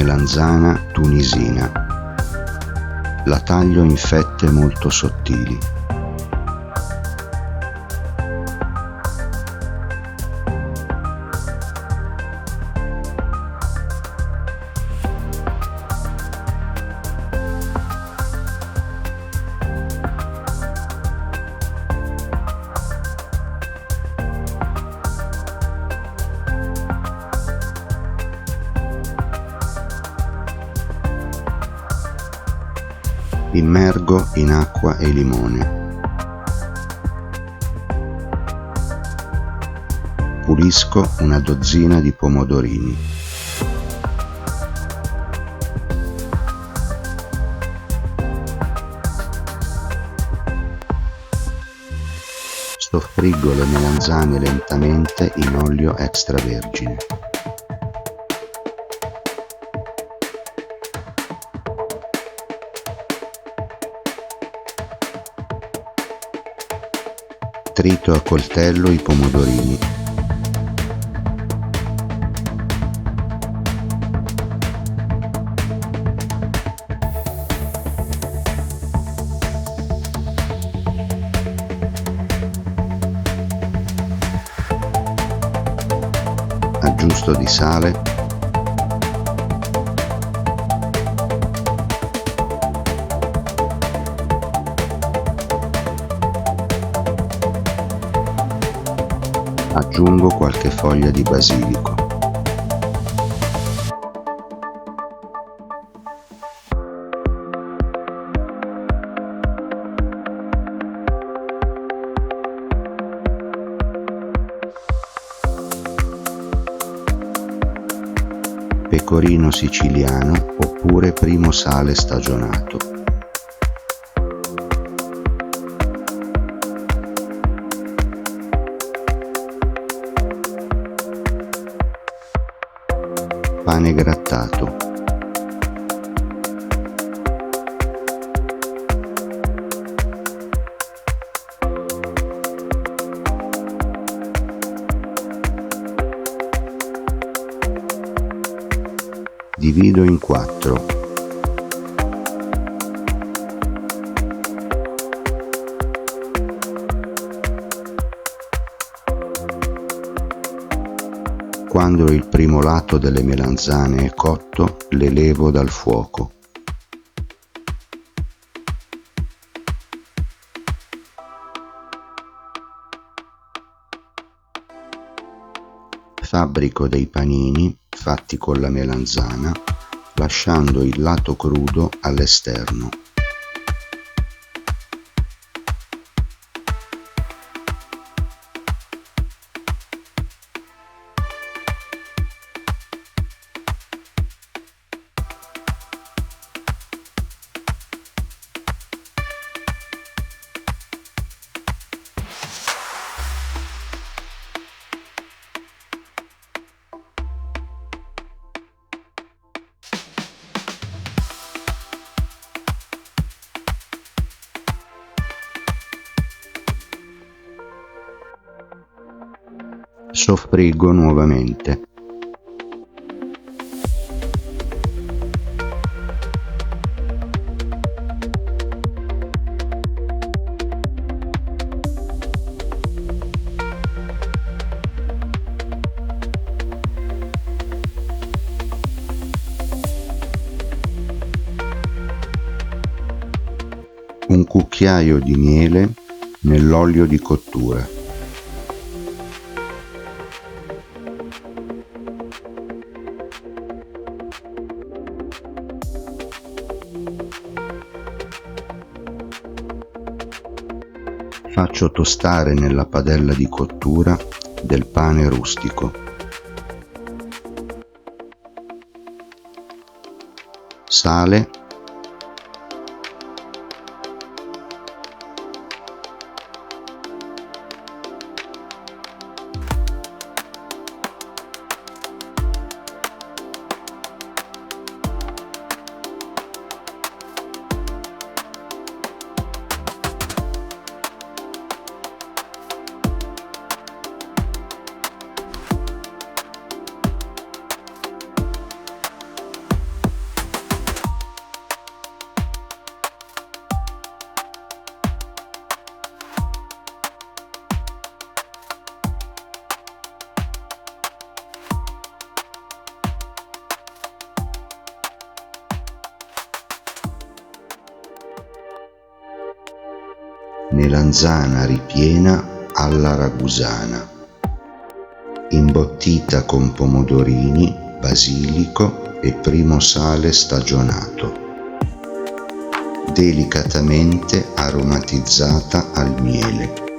melanzana tunisina. La taglio in fette molto sottili. Immergo in acqua e limone. Pulisco una dozzina di pomodorini. Soffriggo le melanzane lentamente in olio extravergine. Trito a coltello i pomodorini. Aggiusto di sale. Aggiungo qualche foglia di basilico. Pecorino siciliano oppure primo sale stagionato. Pane grattato. Divido in 4. Quando il primo lato delle melanzane è cotto, le levo dal fuoco. Fabbrico dei panini fatti con la melanzana, lasciando il lato crudo all'esterno. Soffriggo nuovamente. Un cucchiaio di miele nell'olio di cottura. Faccio tostare nella padella di cottura del pane rustico. Sale. melanzana ripiena alla ragusana, imbottita con pomodorini, basilico e primo sale stagionato, delicatamente aromatizzata al miele.